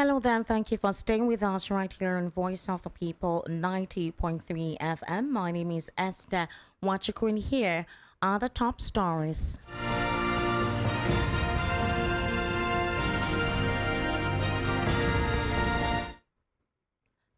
Hello then, thank you for staying with us right here on Voice of the People 90.3 FM. My name is Esther. What you can hear are the top stories.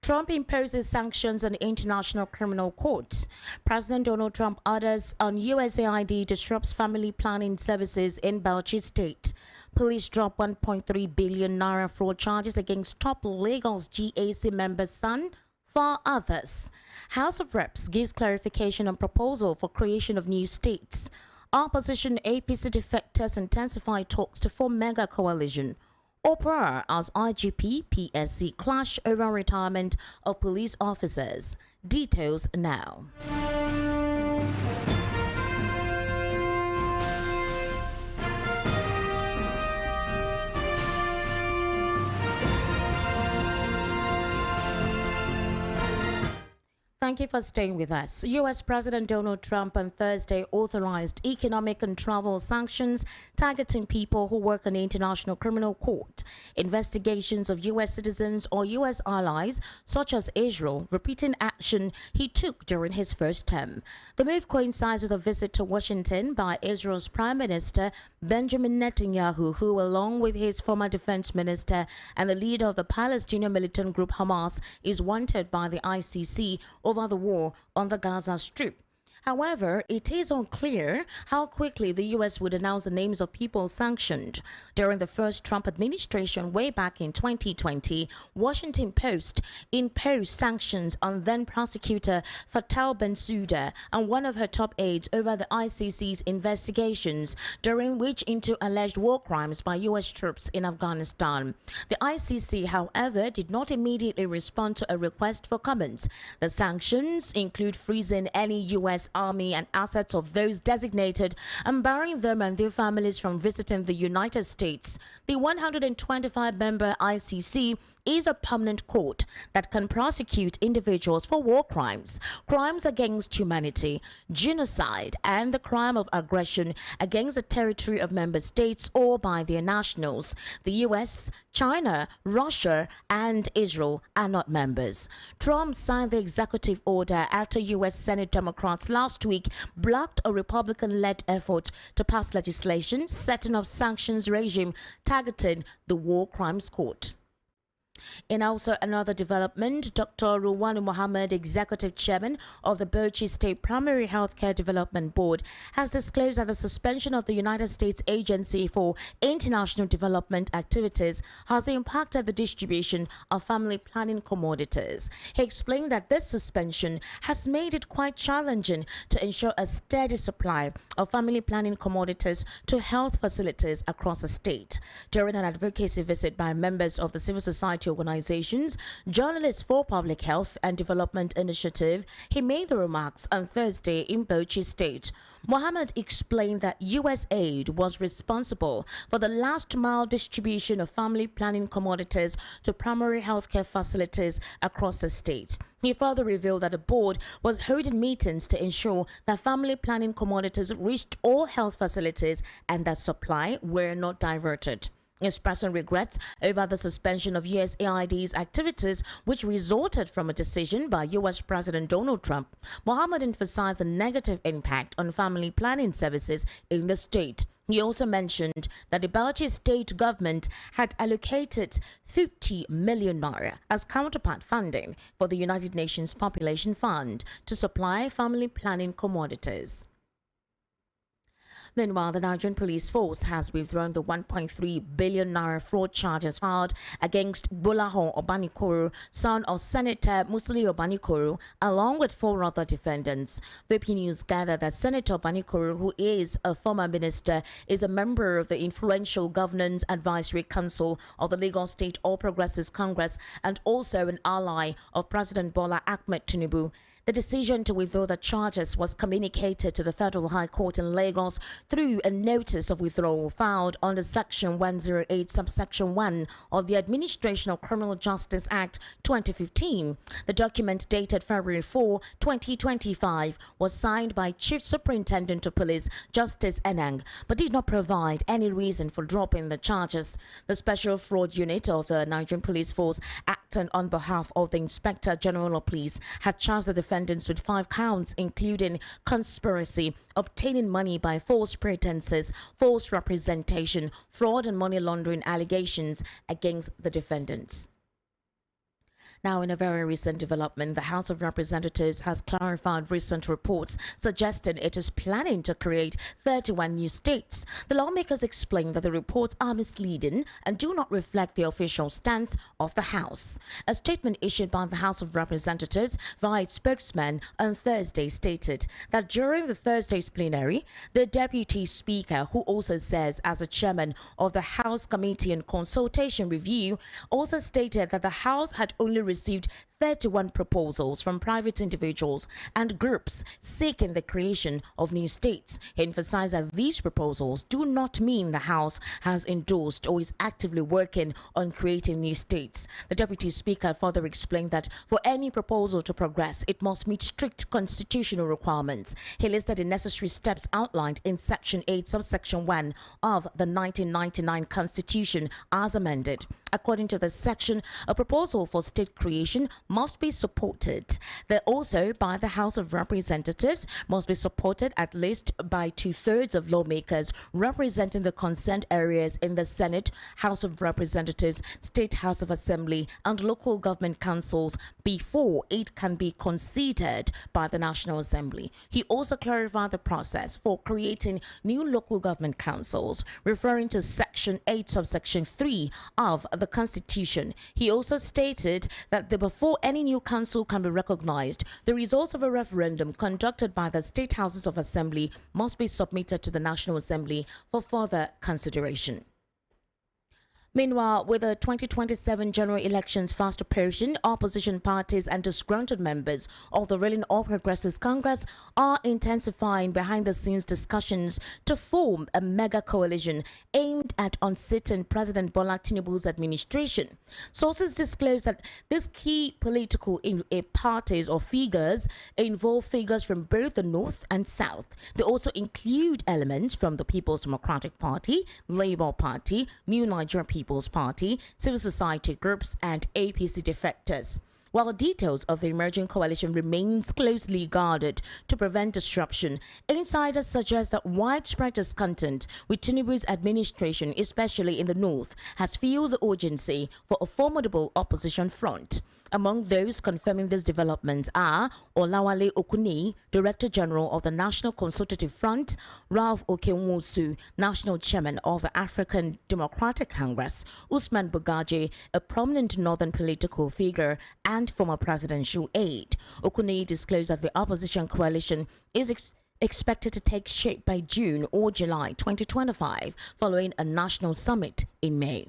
Trump imposes sanctions on international criminal courts. President Donald Trump orders on USAID disrupts family planning services in Bauchi State. Police drop 1.3 billion naira fraud charges against top Lagos GAC member's son, for others. House of Reps gives clarification on proposal for creation of new states. Opposition APC defectors intensify talks to form mega coalition. Opera as IGP PSC clash over retirement of police officers. Details now. Thank you for staying with us. U.S. President Donald Trump on Thursday authorized economic and travel sanctions targeting people who work on the International Criminal Court. Investigations of U.S. citizens or U.S. allies, such as Israel, repeating action he took during his first term. The move coincides with a visit to Washington by Israel's Prime Minister Benjamin Netanyahu, who, along with his former defense minister and the leader of the Palestinian militant group Hamas, is wanted by the ICC over the war on the Gaza Strip. However, it is unclear how quickly the U.S. would announce the names of people sanctioned. During the first Trump administration way back in 2020, Washington Post imposed sanctions on then-prosecutor Fatou Bensouda and one of her top aides over the ICC's investigations, during which into alleged war crimes by U.S. troops in Afghanistan. The ICC, however, did not immediately respond to a request for comments. The sanctions include freezing any U.S. army and assets of those designated and barring them and their families from visiting the United States. The 125-member ICC is a permanent court that can prosecute individuals for war crimes, crimes against humanity, genocide, and the crime of aggression against the territory of member states or by their nationals. The US, China, Russia, and Israel are not members. Trump signed the executive order after US Senate Democrats last week blocked a Republican-led effort to pass legislation setting up sanctions regime targeting the War Crimes Court. In also another development, Dr. Ruwanu Mohammed, Executive Chairman of the Bauchi State Primary Healthcare Development Board, has disclosed that the suspension of the United States Agency for International Development Activities has impacted the distribution of family planning commodities. He explained that this suspension has made it quite challenging to ensure a steady supply of family planning commodities to health facilities across the state. During an advocacy visit by members of the civil society organizations, Journalists for Public Health and Development Initiative, he made the remarks on Thursday in Bauchi State. Mohammed explained that U.S. aid was responsible for the last mile distribution of family planning commodities to primary healthcare facilities across the state. He further revealed that the board was holding meetings to ensure that family planning commodities reached all health facilities and that supply were not diverted. Expressing regrets over the suspension of USAID's activities, which resulted from a decision by U.S. President Donald Trump, Mohammed emphasized the negative impact on family planning services in the state. He also mentioned that the Bauchi state government had allocated 50 million naira as counterpart funding for the United Nations Population Fund to supply family planning commodities. Meanwhile, the Nigerian police force has withdrawn the 1.3 billion naira fraud charges filed against Gbolahan Obanikoro, son of Senator Musili Obanikoro, along with 4 other defendants. VP News gathered that Senator Obanikoro, who is a former minister, is a member of the influential Governance Advisory Council of the Lagos State All Progressives Congress and also an ally of President Bola Ahmed Tinubu. The decision to withdraw the charges was communicated to the Federal High Court in Lagos through a notice of withdrawal filed under Section 108, subsection 1 of the Administration of Criminal Justice Act 2015. The document, dated February 4, 2025, was signed by Chief Superintendent of Police Justice Enang, but did not provide any reason for dropping the charges. The Special Fraud Unit of the Nigerian Police Force, acting on behalf of the Inspector General of Police, had charged the defendants with 5 counts, including conspiracy, obtaining money by false pretenses, false representation, fraud, and money laundering allegations against the defendants. Now, in a very recent development, the House of Representatives has clarified recent reports suggesting it is planning to create 31 new states. The lawmakers explained that the reports are misleading and do not reflect the official stance of the House. A statement issued by the House of Representatives via its spokesman on Thursday stated that during the Thursday's plenary, the Deputy Speaker, who also serves as a chairman of the House Committee on Consultation Review, also stated that the House had only received 31 proposals from private individuals and groups seeking the creation of new states. He emphasized that these proposals do not mean the House has endorsed or is actively working on creating new states. The Deputy Speaker further explained that for any proposal to progress, it must meet strict constitutional requirements. He listed the necessary steps outlined in Section 8, subsection 1 of the 1999 Constitution as amended. According to the section, a proposal for state creation must be supported. Also, by the House of Representatives, must be supported at least by 2/3 of lawmakers representing the concerned areas in the Senate, House of Representatives, State House of Assembly, and local government councils before it can be considered by the National Assembly. He also clarified the process for creating new local government councils, referring to Section 8, subsection 3 of the Constitution. He also stated that before any new council can be recognized, the results of a referendum conducted by the State Houses of Assembly must be submitted to the National Assembly for further consideration. Meanwhile, with the 2027 general elections fast approaching, opposition parties and disgruntled members of the ruling All Progressives Congress are intensifying behind-the-scenes discussions to form a mega coalition aimed at unseating President Bola Tinubu's administration. Sources disclose that these key political parties or figures involve figures from both the North and South. They also include elements from the People's Democratic Party, Labour Party, New Nigeria People's Party, civil society groups, and APC defectors. While details of the emerging coalition remains closely guarded to prevent disruption, insiders suggest that widespread discontent with Tinubu's administration, especially in the north, has fueled the urgency for a formidable opposition front. Among those confirming these developments are Olawale Okuni, Director General of the National Consultative Front, Ralph Okenwosu, National Chairman of the African Democratic Congress, Usman Bugaji, a prominent northern political figure and former presidential aide. Okuni disclosed that the opposition coalition is expected to take shape by June or July 2025, following a national summit in May.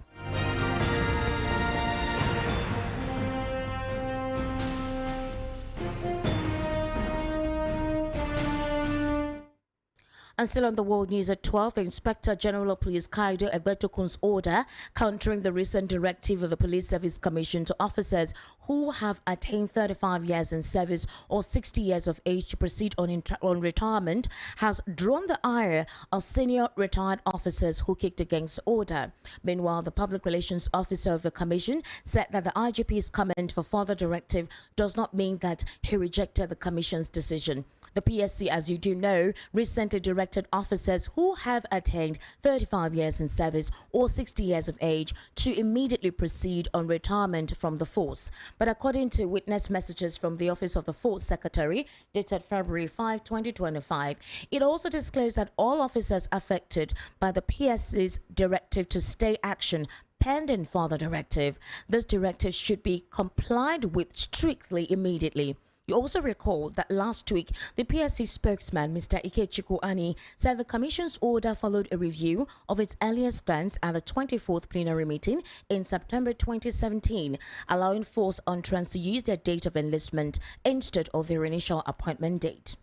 And still on the world news at 12, the Inspector General of Police Kaido Egbetokun's order countering the recent directive of the Police Service Commission to officers who have attained 35 years in service or 60 years of age to proceed on retirement has drawn the ire of senior retired officers who kicked against the order. Meanwhile, the Public Relations Officer of the Commission said that the IGP's comment for further directive does not mean that he rejected the Commission's decision. The PSC, as you do know, recently directed officers who have attained 35 years in service or 60 years of age to immediately proceed on retirement from the force. But according to witness messages from the Office of the Force Secretary, dated February 5, 2025, it also disclosed that all officers affected by the PSC's directive to stay action pending further directive, this directive should be complied with strictly immediately. You also recall that last week, the PSC spokesman, Mr. Ikechukwu Ani, said the Commission's order followed a review of its earlier stance at the 24th plenary meeting in September 2017, allowing force entrants to use their date of enlistment instead of their initial appointment date.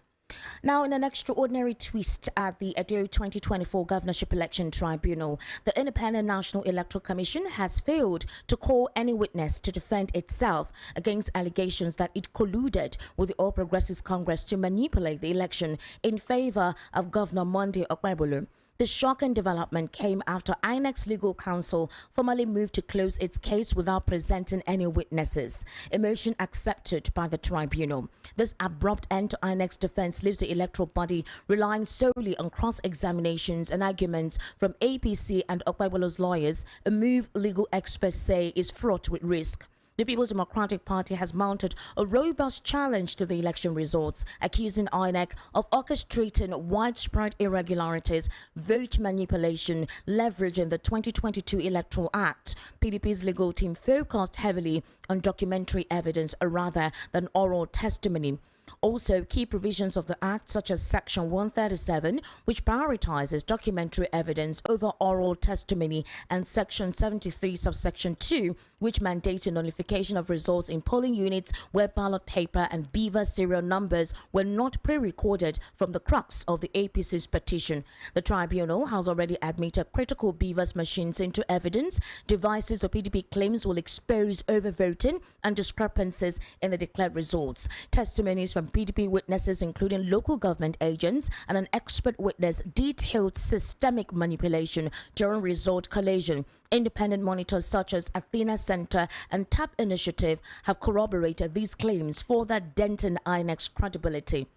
Now, in an extraordinary twist at the Edo 2024 Governorship Election Tribunal, the Independent National Electoral Commission has failed to call any witness to defend itself against allegations that it colluded with the All Progressives Congress to manipulate the election in favor of Governor Monday Okpebholo. The shocking development came after INEC's legal counsel formally moved to close its case without presenting any witnesses, a motion accepted by the tribunal. This abrupt end to INEC's defense leaves the electoral body relying solely on cross-examinations and arguments from APC and Okpebholo's lawyers, a move legal experts say is fraught with risk. The People's Democratic Party has mounted a robust challenge to the election results, accusing INEC of orchestrating widespread irregularities, vote manipulation, leveraging the 2022 Electoral Act. PDP's legal team focused heavily on documentary evidence rather than oral testimony. Also, key provisions of the Act, such as Section 137, which prioritizes documentary evidence over oral testimony, and Section 73, subsection 2, which mandates a nullification of results in polling units where ballot paper and beaver serial numbers were not pre-recorded from the crux of the APC's petition. The tribunal has already admitted critical beavers machines into evidence. Devices the PDP claims will expose overvoting and discrepancies in the declared results. Testimonies from PDP witnesses, including local government agents and an expert witness, detailed systemic manipulation during result collation. Independent monitors such as Athena Center and TAP Initiative have corroborated these claims, further denting INEC's credibility.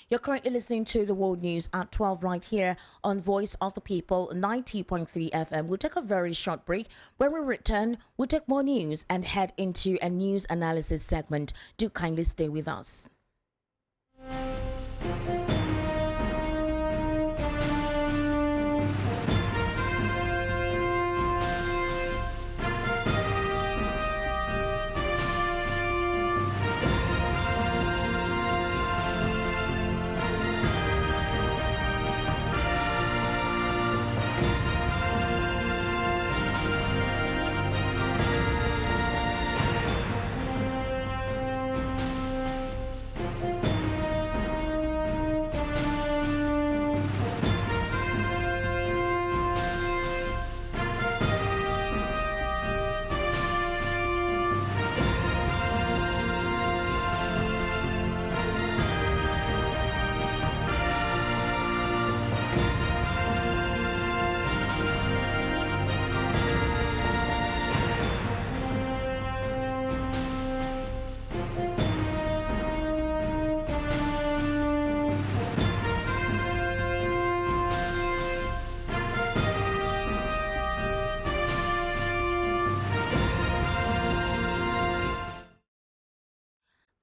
You're currently listening to the World News at 12 right here on Voice of the People 90.3 FM. We'll take a very short break. When we return, we'll take more news and head into a news analysis segment. Do kindly stay with us.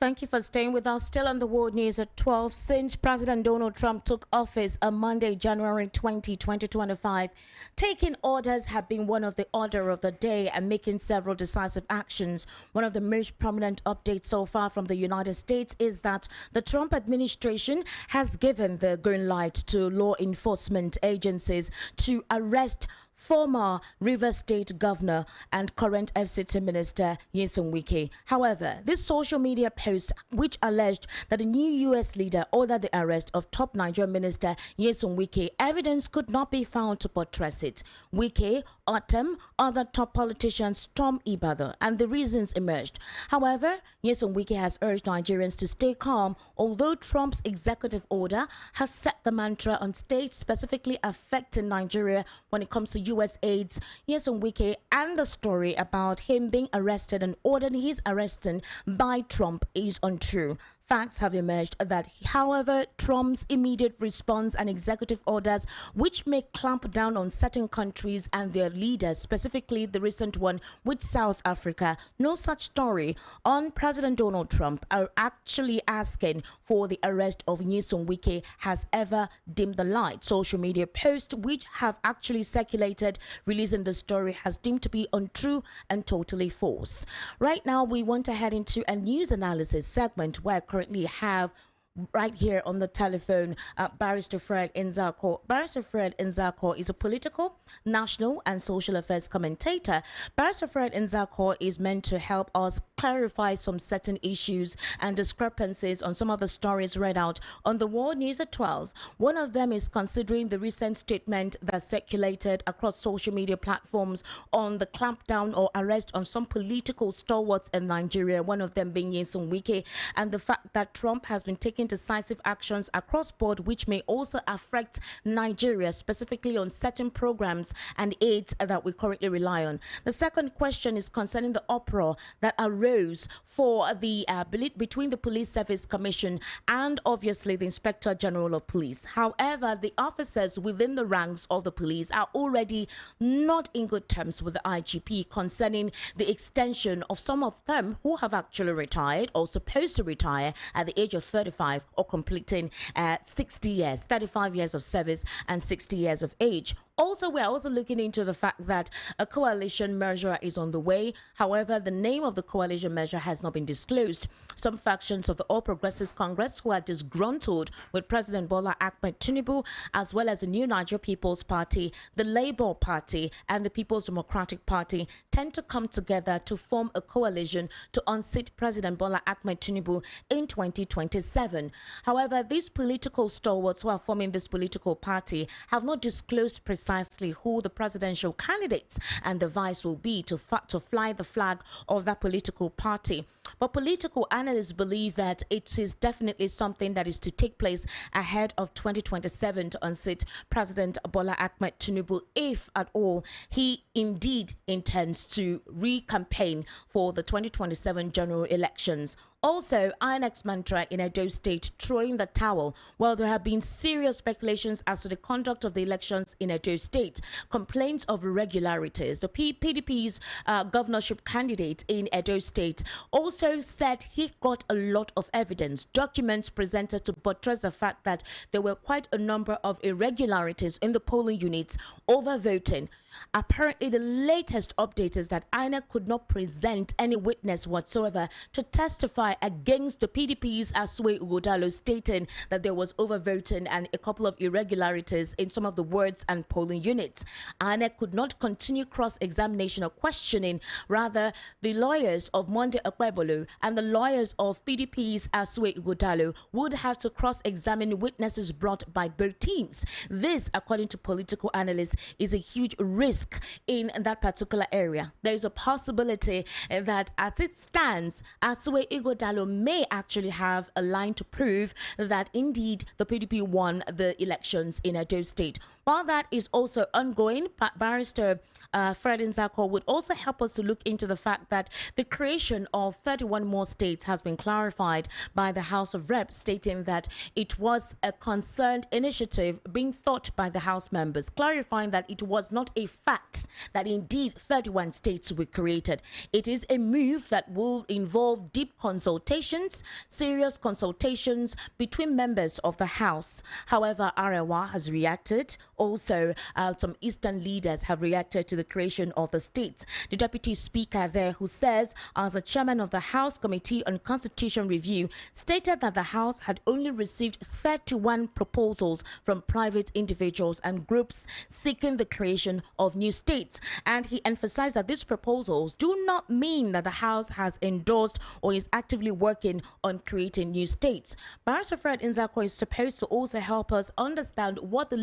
Thank you for staying with us. Still on the World News at 12. Since President Donald Trump took office on Monday, January 20, 2025, taking orders have been one of the order of the day and making several decisive actions. One of the most prominent updates so far from the United States is that the Trump administration has given the green light to law enforcement agencies to arrest former Rivers State Governor and current FCT Minister Nyesom Wike. However, this social media post, which alleged that the new U.S. leader ordered the arrest of top Nigerian Minister Nyesom Wike, evidence could not be found to buttress it. Wike, Otem, other top politicians stormed Ibadan, and the reasons emerged. However, Nyesom Wike has urged Nigerians to stay calm, although Trump's executive order has set the mantra on stage specifically affecting Nigeria when it comes to U.S. aids. Nyesom Wike and the story about him being arrested and ordered his arresting by Trump is untrue. Facts have emerged that, however, Trump's immediate response and executive orders, which may clamp down on certain countries and their leaders, specifically the recent one with South Africa, no such story on President Donald Trump are actually asking for the arrest of Nyesom Wike has ever dimmed the light. Social media posts which have actually circulated releasing the story has deemed to be untrue and totally false. Right now, we want to head into a news analysis segment where currently have right here on the telephone, Barrister Fred Nzako. Barrister Fred Nzako is a political, national, and social affairs commentator. Barrister Fred Nzako is meant to help us clarify some certain issues and discrepancies on some of the stories read out on the World News at 12. One of them is considering the recent statement that circulated across social media platforms on the clampdown or arrest on some political stalwarts in Nigeria, one of them being Wike, and the fact that Trump has been taking decisive actions across board which may also affect Nigeria, specifically on certain programs and aids that we currently rely on. The second question is concerning the uproar that arose for the between the Police Service Commission and obviously the Inspector General of Police. However, the officers within the ranks of the police are already not in good terms with the IGP concerning the extension of some of them who have actually retired or supposed to retire at the age of 35 or completing 60 years, 35 years of service and 60 years of age. Also, we're also looking into the fact that a coalition measure is on the way. However, the name of the coalition measure has not been disclosed. Some factions of the All Progressives Congress who are disgruntled with President Bola Ahmed Tinubu, as well as the New Nigeria People's Party, the Labour Party, and the People's Democratic Party, tend to come together to form a coalition to unseat President Bola Ahmed Tinubu in 2027. However, these political stalwarts who are forming this political party have not disclosed precisely who the presidential candidates and the vice will be to fly the flag of that political party. But political analysts believe that it is definitely something that is to take place ahead of 2027 to unseat President Bola Ahmed Tinubu, if at all he indeed intends to re-campaign for the 2027 general elections. Also, INEC's mantra in Edo State throwing the towel. Well, there have been serious speculations as to the conduct of the elections in Edo State. Complaints of irregularities. The PDP's governorship candidate in Edo State also said he got a lot of evidence, documents presented to buttress the fact that there were quite a number of irregularities in the polling units over voting. Apparently, the latest update is that INEC could not present any witness whatsoever to testify against the PDP's Asue Ugodalo, stating that there was overvoting and a couple of irregularities in some of the wards and polling units. INEC could not continue cross-examination or questioning. Rather, the lawyers of Monday Okwebolo and the lawyers of PDP's Asue Ugodalo would have to cross-examine witnesses brought by both teams. This, according to political analysts, is a huge risk in that particular area. There is a possibility that as it stands, Asue Ighodalo may actually have a line to prove that indeed the PDP won the elections in Edo State. While that is also ongoing, Barrister Fred Nzako would also help us to look into the fact that the creation of 31 more states has been clarified by the House of Reps, stating that it was a concerned initiative being thought by the House members, clarifying that it was not a fact that indeed 31 states were created. It is a move that will involve deep consultations, serious consultations between members of the House. However, Arewa has reacted. Also, some Eastern leaders have reacted to the creation of the states. The deputy speaker there, who says, as a chairman of the House Committee on Constitution Review, stated that the House had only received 31 proposals from private individuals and groups seeking the creation of new states. And he emphasized that these proposals do not mean that the House has endorsed or is actively working on creating new states. Barrister Fred Nzako is supposed to also help us understand what the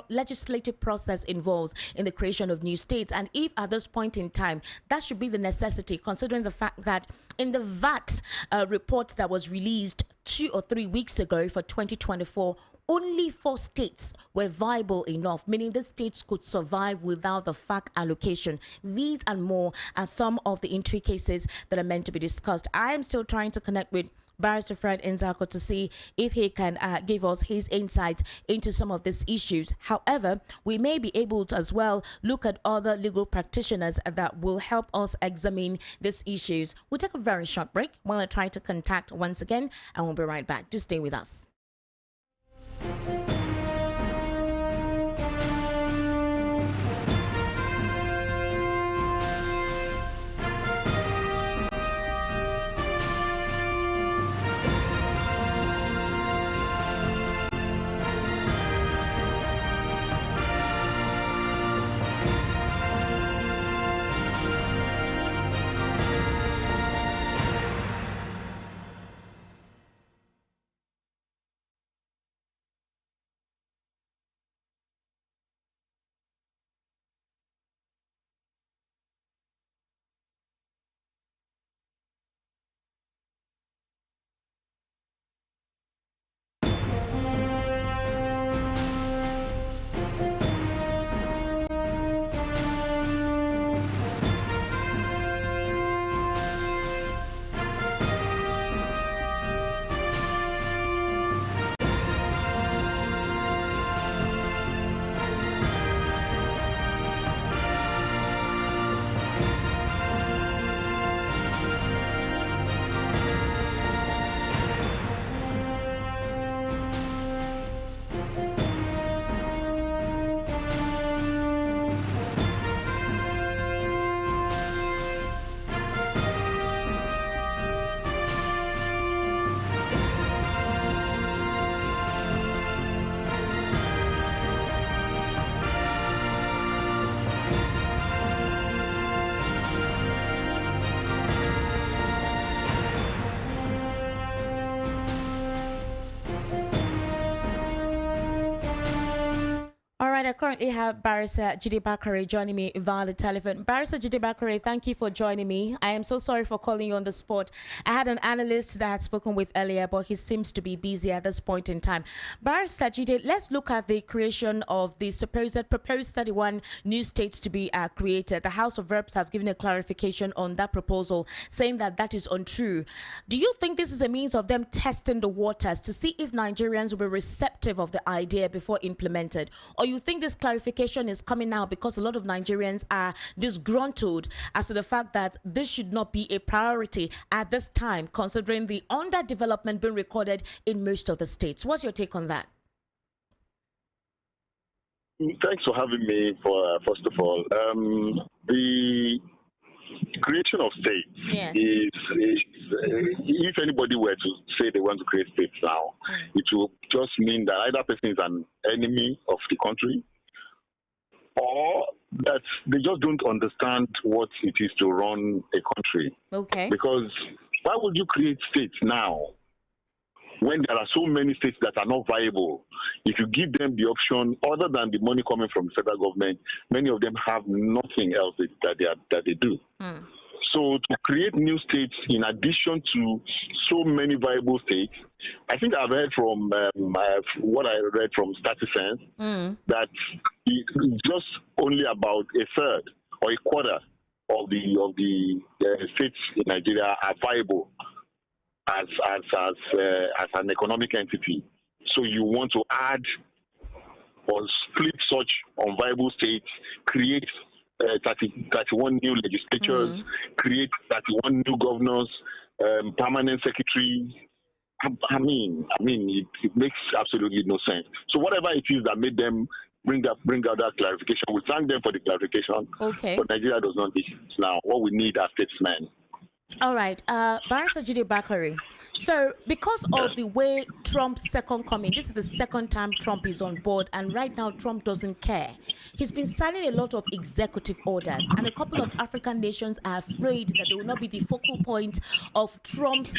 legislative process involves in the creation of new states, and if at this point in time that should be the necessity, considering the fact that in the VAT report that was released 2 or 3 weeks ago for 2024, only 4 states were viable enough, meaning the states could survive without the FAC allocation. These and more are some of the intricacies that are meant to be discussed. I am still trying to connect with Barrister Fred Nzako to see if he can give us his insight into some of these issues. However, we may be able to as well look at other legal practitioners that will help us examine these issues. We'll take a very short break while I try to contact once again, and we'll be right back. Just stay with us. right, I currently have Barrister Jide Bakare joining me via the telephone. Barrister Jide Bakare, thank you for joining me. I am so sorry for calling you on the spot. I had an analyst that I had spoken with earlier, but he seems to be busy at this point in time. Barrister Jide, let's look at the creation of the proposed 31 new states to be created. The House of Reps have given a clarification on that proposal, saying that that is untrue. Do you think this is a means of them testing the waters to see if Nigerians will be receptive of the idea before implemented? Or you think this clarification is coming now because a lot of Nigerians are disgruntled as to the fact that this should not be a priority at this time, considering the underdevelopment being recorded in most of the states? What's your take on that? Thanks for having me. First of all, the creation of states is if anybody were to say they want to create states now, it will just mean that either person is an enemy of the country, or that they just don't understand what it is to run a country. Okay. Because why would you create states now when there are so many states that are not viable? If you give them the option, other than the money coming from the federal government, many of them have nothing else that they do. So to create new states in addition to so many viable states, I think I've heard from what I read from StatiSense that it's just only about a third or a quarter of the states in Nigeria are viable as an economic entity. So you want to add or split such unviable states, create 31 new legislatures, create 31 new governors, permanent secretaries. I mean, it makes absolutely no sense. So whatever it is that made them bring out that clarification, we thank them for the clarification. Okay. But Nigeria does not need it now. What we need are statesmen. All right, Barrister Jide Bakare. So, because of the way Trump's second coming, this is the second time Trump is on board, and right now Trump doesn't care. He's been signing a lot of executive orders, and a couple of African nations are afraid that they will not be the focal point of Trump's,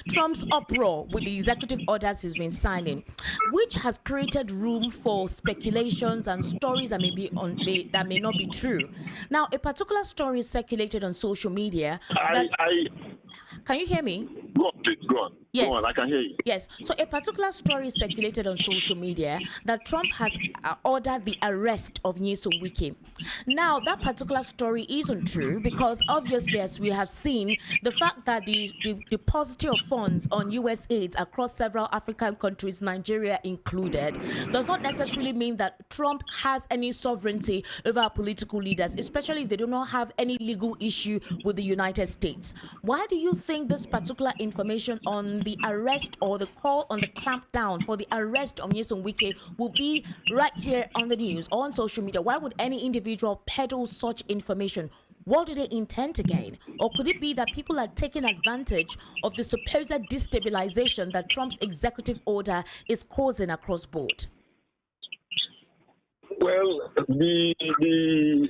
Trump's uproar with the executive orders he's been signing, which has created room for speculations and stories that that may not be true. Now, a particular story is circulated on social media. Can you hear me? Go on, please, go on. Yes. Go on, I can hear you. Yes. So a particular story circulated on social media that Trump has ordered the arrest of Nyesom Wike. Now, that particular story isn't true because obviously, as we have seen, the fact that the paucity of funds on U.S. aids across several African countries, Nigeria included, does not necessarily mean that Trump has any sovereignty over our political leaders, especially if they do not have any legal issue with the United States. Why do you think this particular information on the arrest or the call on the clampdown for the arrest of Nyesom Wike will be right here on the news or on social media? Why would any individual peddle such information? What do they intend to gain? Or could it be that people are taking advantage of the supposed destabilization that Trump's executive order is causing across board? Well, the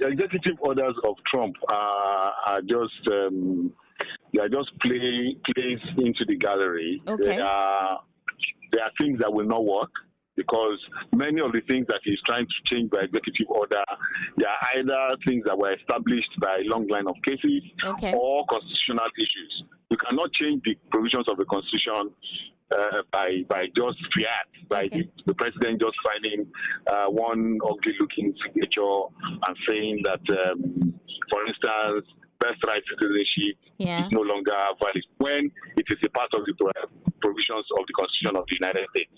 executive orders of Trump are just they are just plays into the gallery. Okay. There are things that will not work because many of the things that he's trying to change by executive order, they are either things that were established by a long line of cases or constitutional issues. You cannot change the provisions of the Constitution by just fiat, by the president just signing one ugly-looking signature and saying that, for instance, birthright citizenship is no longer valid when it is a part of the provisions of the Constitution of the United States.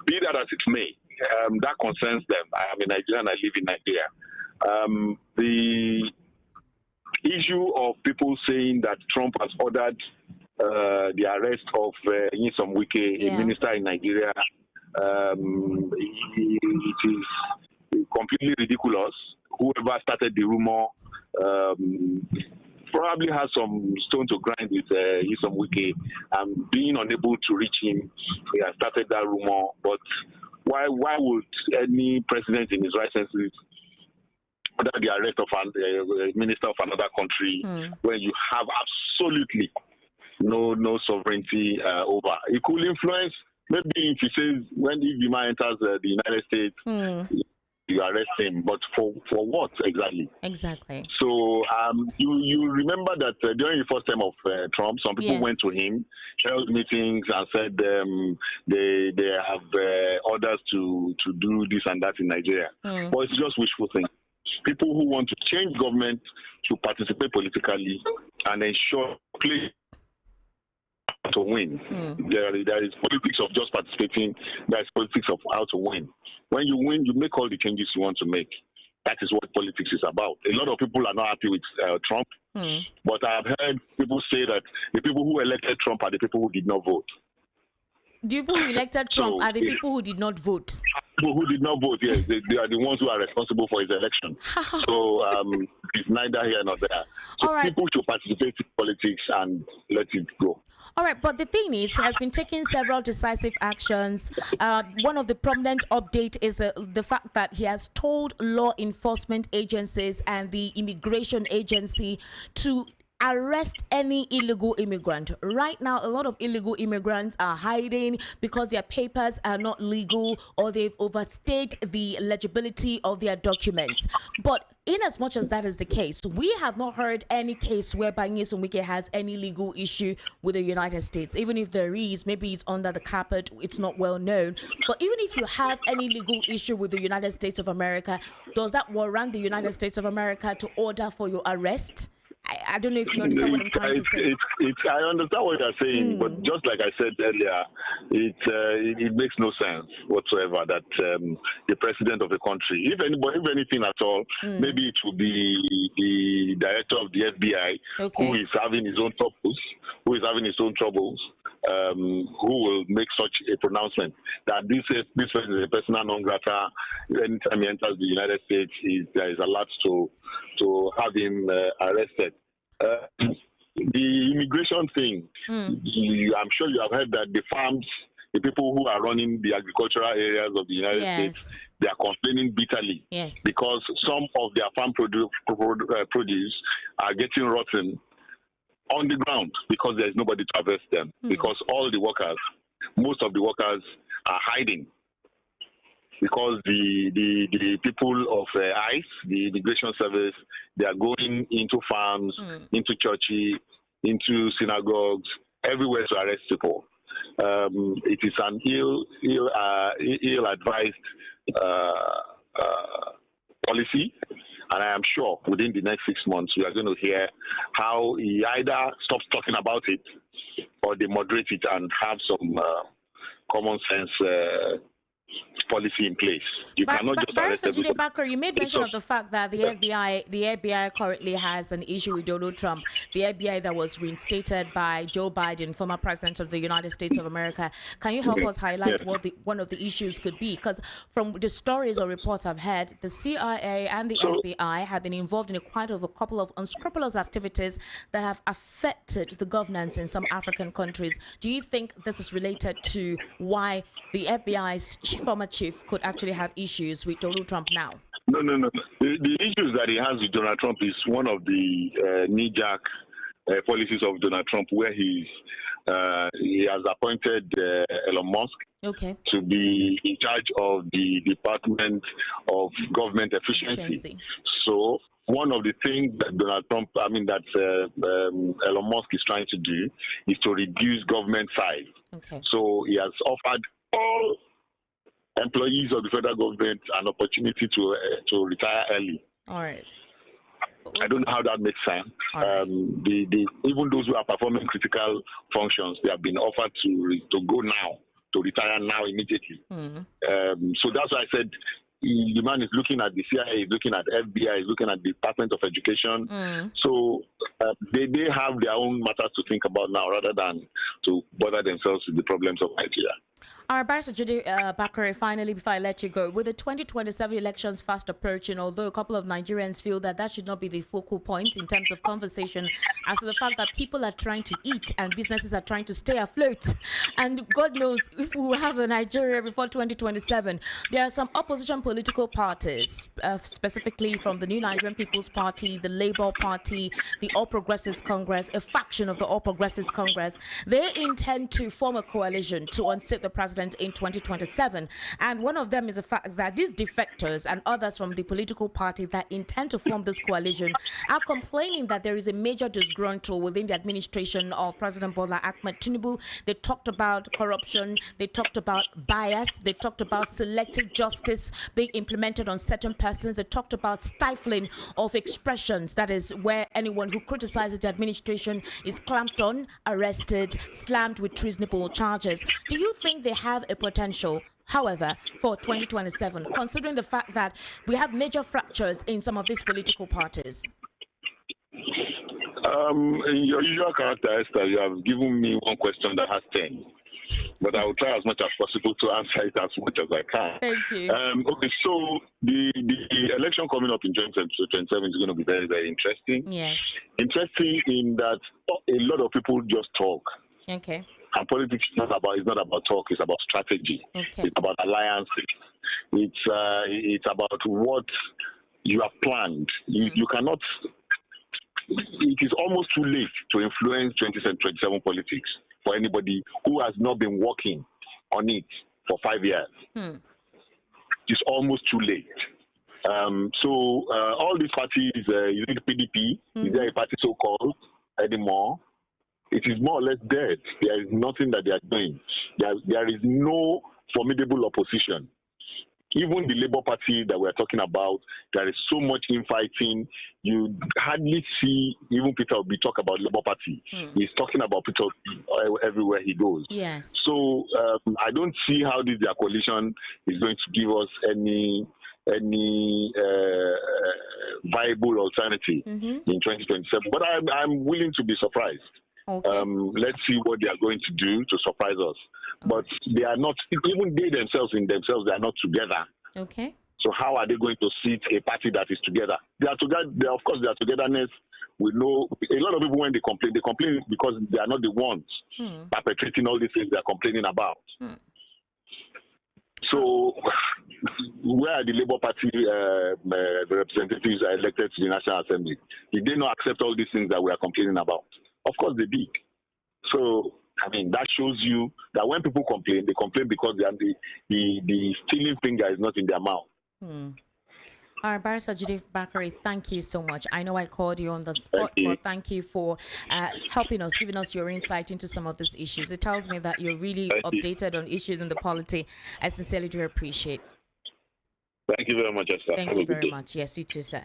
Be that as it may, that concerns them. I am a Nigerian, I live in Nigeria. The issue of people saying that Trump has ordered the arrest of Nyesom Wike, a minister in Nigeria, it is completely ridiculous. Whoever started the rumor probably has some stone to grind with Nyesom Wike, and being unable to reach him, he has started that rumor. But why would any president in his right senses order the arrest of a minister of another country when you have absolutely no sovereignty over? It could influence Maybe if he says if the man enters the United States, you arrest him, but for what exactly? Exactly. So you remember that during the first term of Trump, some people went to him, held meetings, and said they have orders to do this and that in Nigeria. But it's just wishful thinking. People who want to change government to participate politically and ensure play to win. There is politics of just participating. There is politics of how to win. When you win, you make all the changes you want to make. That is what politics is about. A lot of people are not happy with Trump, but I have heard people say that the people who elected Trump are the people who did not vote. The people who elected Trump are the people who did not vote. People who did not vote, yes, they are the ones who are responsible for his election. So it's neither here nor there. So people should participate in politics and let it go. All right, but the thing is, he has been taking several decisive actions. One of the prominent updates is the fact that he has told law enforcement agencies and the immigration agency to arrest any illegal immigrant. Right now, a lot of illegal immigrants are hiding because their papers are not legal or they've overstayed the legibility of their documents. But in as much as that is the case, we have not heard any case whereby Nyesom Wike has any legal issue with the United States. Even if there is, maybe it's under the carpet, it's not well known. But even if you have any legal issue with the United States of America, does that warrant the United States of America to order for your arrest? I don't know if you understand what I'm trying to say. I understand what you're saying, but just like I said earlier, it makes no sense whatsoever that the president of the country, if anything at all, maybe it will be the director of the FBI who is having his own troubles, who will make such a pronouncement that this person is a persona non grata. Anytime he enters the United States, there is a lot to have him arrested. The immigration thing, I'm sure you have heard that the farms, the people who are running the agricultural areas of the United States, they are complaining bitterly because some of their farm produce are getting rotten on the ground because there is nobody to harvest them, because most of the workers are hiding. Because the people of ICE, the immigration service, they are going into farms, into churches, into synagogues, everywhere to arrest people. It is an ill-advised policy, and I am sure within the next 6 months we are going to hear how he either stops talking about it or they moderate it and have some common sense policy in place. You cannot just arrest everybody. Barker, you made mention of the fact that the FBI currently has an issue with Donald Trump. The FBI that was reinstated by Joe Biden, former president of the United States of America. Can you help us highlight what one of the issues could be? Because from the stories or reports I've heard, the CIA and the FBI have been involved in quite a couple of unscrupulous activities that have affected the governance in some African countries. Do you think this is related to why the FBI's former chief could actually have issues with Donald Trump now? No. The issues that he has with Donald Trump is one of the knee-jerk policies of Donald Trump, where he has appointed Elon Musk to be in charge of the Department of Government Efficiency. So one of the things that Elon Musk is trying to do is to reduce government size. So he has offered all employees of the federal government an opportunity to retire early. All right. I don't know how that makes sense. Even those who are performing critical functions, they have been offered to go now, to retire now immediately. So that's why I said the man is looking at the CIA, is looking at FBI, is looking at the Department of Education. So they have their own matters to think about now rather than to bother themselves with the problems of Nigeria. Our Barrister Judy Bakare, finally, before I let you go, with the 2027 elections fast approaching, although a couple of Nigerians feel that should not be the focal point in terms of conversation, as to the fact that people are trying to eat and businesses are trying to stay afloat. And God knows if we will have a Nigeria before 2027. There are some opposition political parties, specifically from the New Nigerian People's Party, the Labour Party, the All Progressives Congress, a faction of the All Progressives Congress. They intend to form a coalition to unseat the president president in 2027. And one of them is the fact that these defectors and others from the political party that intend to form this coalition are complaining that there is a major disgruntled within the administration of President Bola Ahmed Tinubu. They talked about corruption, they talked about bias, they talked about selective justice being implemented on certain persons, they talked about stifling of expressions, that is where anyone who criticizes the administration is clamped on, arrested, slammed with treasonable charges. Do you think they have a potential, however, for 2027, considering the fact that we have major fractures in some of these political parties? In your usual character, Esther, you have given me one question that has 10. But I will try as much as possible to answer it as much as I can. Thank you. Okay, so the election coming up in 2027 is going to be very, very interesting. Yes. Interesting in that a lot of people just talk. Okay. And politics is not about talk, it's about strategy. Okay. It's about alliances. It's about what you have planned. You cannot. It is almost too late to influence 2027 politics for anybody who has not been working on it for 5 years. It's almost too late. So all these parties, is it PDP? Is there a party so-called anymore? It is more or less dead. There is nothing that they are doing. There is no formidable opposition. Even the Labour Party that we're talking about, there is so much infighting. You hardly see even Peter Obi talk about Labour Party. He's talking about Peter Obi everywhere he goes. Yes. So I don't see how their coalition is going to give us any viable alternative in 2027. But I'm willing to be surprised. Okay. Let's see what they are going to do to surprise us. But they are not, even they themselves, they are not together. Okay. So how are they going to seat a party that is together? They are together. Of course, their togetherness. We know a lot of people when they complain because they are not the ones perpetrating all these things they are complaining about. So where are the Labour Party the representatives are elected to the National Assembly? Did they not accept all these things that we are complaining about? Of course they did. So I mean, that shows you that when people complain, they complain because the stealing finger is not in their mouth. All right, Barrister Judith Bakari, thank you so much. I know I called you on the spot, but thank you for helping us, giving us your insight into some of these issues. It tells me that you're really updated on issues in the polity. I sincerely do appreciate. Thank you very much, Esther. Thank you very much. Yes, you too, sir.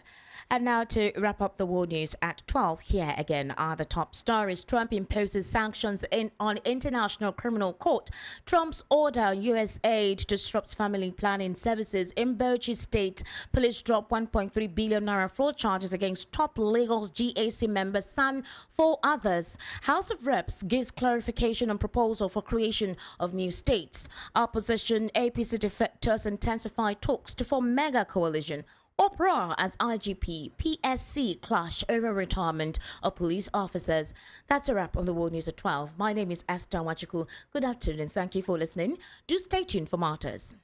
And now to wrap up the world news at 12, here again are the top stories. Trump imposes sanctions on International Criminal Court. Trump's order on U.S. aid disrupts family planning services. In Bauchi State, police drop 1.3 billion naira fraud charges against top Lagos GAC member son, 4 others. House of Reps gives clarification on proposal for creation of new states. Opposition APC defectors intensify talks to form mega coalition. Uproar as IGP, PSC clash over retirement of police officers. That's a wrap on the World News at 12. My name is Esther Wachiku. Good afternoon and thank you for listening. Do stay tuned for Martyrs.